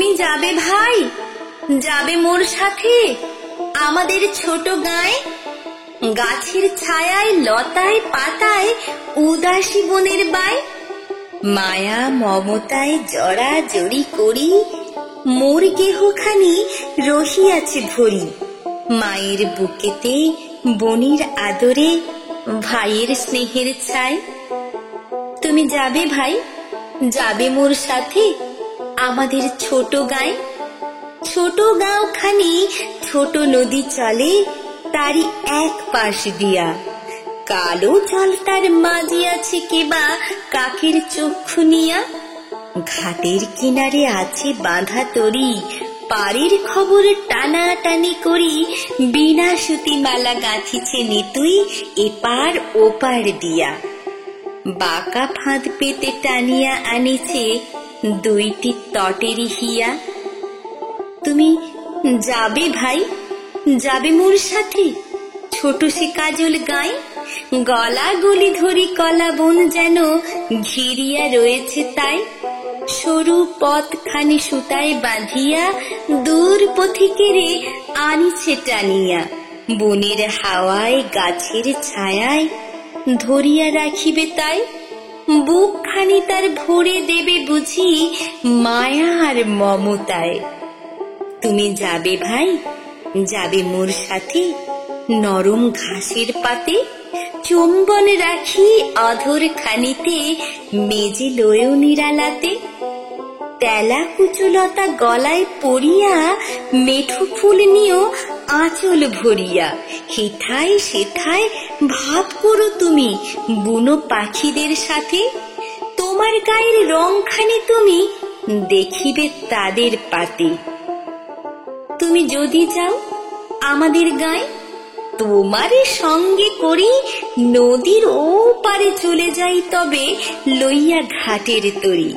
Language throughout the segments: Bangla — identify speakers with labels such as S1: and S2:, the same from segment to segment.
S1: তুমি যাবে ভাই, যাবে মোর সাথে আমাদের ছোট গাঁয়ে? গাছের ছায়ায় লতায় পাতায় উদাসী বনের বাই, মায়া মমতায় জড়া জড়ি করি মোর গেহখানি রহিয়াছে ভরি। মায়ের বুকেতে বনির আদরে ভাইয়ের স্নেহের ছায়। তুমি যাবে ভাই, যাবে মোর সাথে আমাদের ছোট গাঁয়ে? ছোট গাঁওখানি ছোট নদী চলে তারই এক পাশ দিয়া, কালো জল তার মাঝে আছে কেবা কাকের চক্ষু নিয়া। ঘাটের কিনারে আছে বাঁধা তরি, পাড়ের খবর টানা টানি করি বিনা সুতি মালা গাঁথিছে নিতুই এপার ওপার দিয়া। বাঁকা ফাঁদ পেতে টানিয়া আনিছে দুইটি তটেরই হিয়া। তুমি যাবে ভাই, যাবে মোর সাথে ছোট সে কাজল গাঁয়ে? গলা গলি ধরি কলা বন যেন ঘিরিয়া রয়েছে তাই, সরু পথখানি সুতায় বাঁধিয়া দূর পথিকেরে আনিছে টানিয়া। বনের হাওয়ায় গাছের ছায়ায় ধরিয়া রাখিবে তাই, বুকখানি তার ভরে দেবে বুঝি মায়া আর মমতায়। তুমি যাবে ভাই, যাবে মোর সাথে নরম ঘাসের পাতে, চুম্বন রাখি অধর খানিতে মেজে লয়েও নিরালাতে। তেলা কুচলতা গলায় পরিয়া মেঠো ফুল নিও আঁচল ভরিয়া, হেথায় সেথায় ভাব করো তুমি বুনো পাখিদের সাথে। তোমার গায়ের রংখানি তুমি দেখিবে তাদের পাতে। তুমি যদি যাও আমাদের গাঁয়ে, তোমারে সঙ্গে করি নদীর ও পারে চলে যাই তবে লইয়া ঘাটের তরি।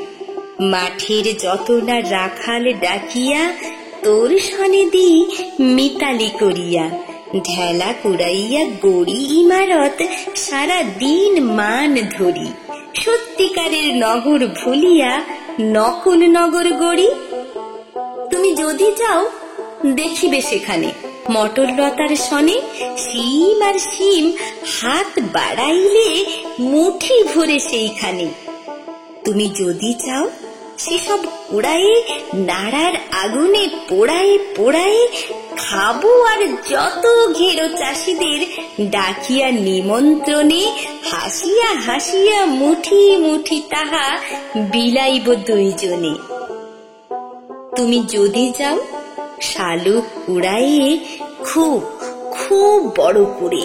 S1: মাঠের যত না রাখাল ডাকিয়া তোর সনে দি মিতালি করিয়া, ঢেলা কুড়াইয়া গড়ি ইমারত সারা দিন মান ধরি। সত্যিকারের নগর ভুলিয়া নকল নগর গড়ি। তুমি যদি যাও দেখিবে সেখানে মটর লতার সনে শিম আর শিম হাত বাড়াইলে মুঠি ভরে সেইখানে। তুমি যদি চাও সেসব পোড়ায়ে নাড়ার আগুনে পোড়ায়ে পোড়ায়ে খাবো, আর যত ঘেরো চাষিদের ডাকিয়া নিমন্ত্রণে হাসিয়া হাসিয়া মুঠি মুঠি তাহা বিলাইব দুইজনে। তুমি যদি যাও শালুক কুড়াইয়ে খুব খুব বড় করে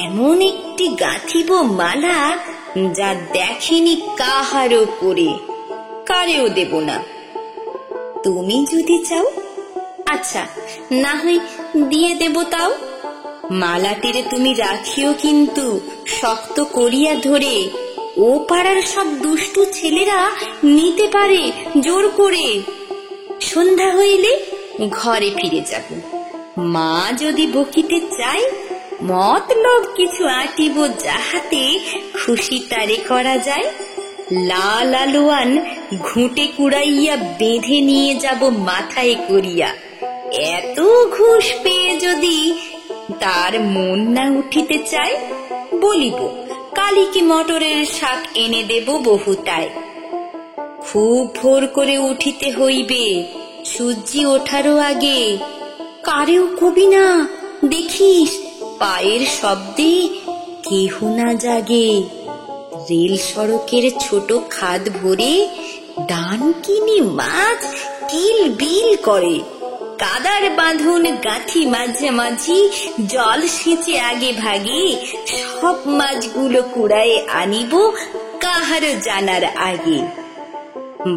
S1: এমন একটি গাঁথিব মালা যা দেখেনি কাহারও করে, কারেও দেব না। তুমি যদি চাও আচ্ছা না হয় দিয়ে দেব তাও। মালাটিরে তুমি রাখিও কিন্তু শক্ত করিয়া ধরে, ও পাড়ার সব দুষ্টু ছেলেরা নিতে পারে জোর করে। সন্ধ্যা হইলে ঘরে ফিরে যাব। মা যদি বকিতে চাই মতলব কিছু আঁটিব যাহাতে খুশি তারে করা যায়। লাল আলোয়ান ঘুঁটে কুড়াইয়া বেঁধে নিয়ে যাব মাথায় করিয়া। এত ঘুষ পেয়ে যদি তার মন না উঠিতে চায়, বলিব কালিকে মটরের শাক এনে দেব বহুতায়। খুব ভোর করে উঠিতে হইবে, সূর্যি ওঠারও আগে। কারেও কবি না, দেখিস পায়ের শব্দে কেহ না জাগে। রেল সড়কের ছোট খাদ ভরে ডানকিনি মাছ কিল বিল করে। কাদার বাঁধন গাঁথি মাঝামাঝি জল সেচে আগে ভাগে। সব মাছগুলো কুড়ায়ে আনিব কাহারও জানার আগে।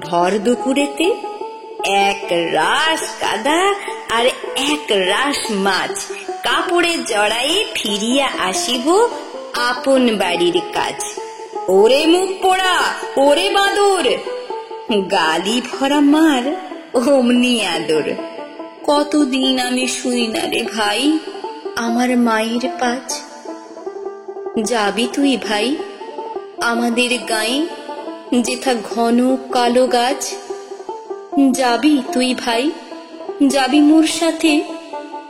S1: ভর দুপুরেতে এক রাস কাদা আর এক রাস মাছ কাপড়ে জড়ায়ে ফিরিয়া আসিব আপন বাড়ির কাজ। ওরে মুখ পোড়া, ওরে বাঁদর, গালি ভরা মার অমনি আদর। কতদিন আমি শুই না রে ভাই আমার মায়ের পাঁচ। যাবি তুই ভাই আমাদের গায়ে যেথা ঘন কালো গাছ। যাবি তুই ভাই, যাবি মোর সাথে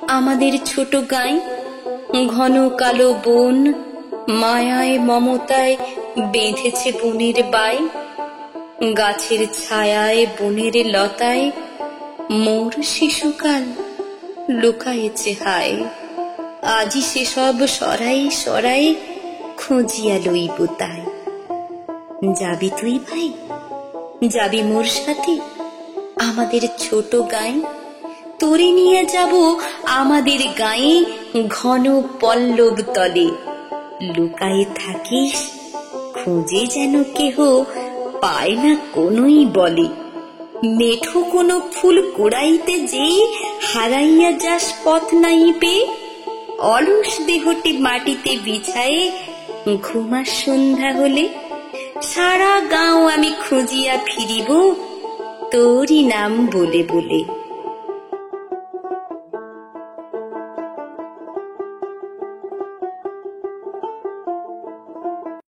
S1: আমাদের ছোট গাঁয়ে? ঘন কালো বন মায়ায় মমতায় বেঁধেছে বনের বাই, গাছের ছায়ায় বনের লতায় মোর শিশুকাল লুকায়েছে হায়। আজি সেসব সরাই সরাই খুঁজিয়া লইব তাই। যাবি তুই ভাই, যাবি মোর সাথে আমাদের ছোট গাঁয়ে? তোরে নিয়ে যাব আমাদের গাঁয়ে ঘন পল্লব তলে, লুকায়ে থাকিস খুঁজে যেন কেহ পায় না কোনই বলে। মেঠো কোনো ফুল কুড়াইতে যে হারাইয়া যাস পথ নাই পেয়ে, অলস দেহটি মাটিতে বিছায়ে ঘুমাস সন্ধ্যা হলে। সারা গাঁও আমি খুঁজিয়া ফিরিব তোরই নাম বলে বলে।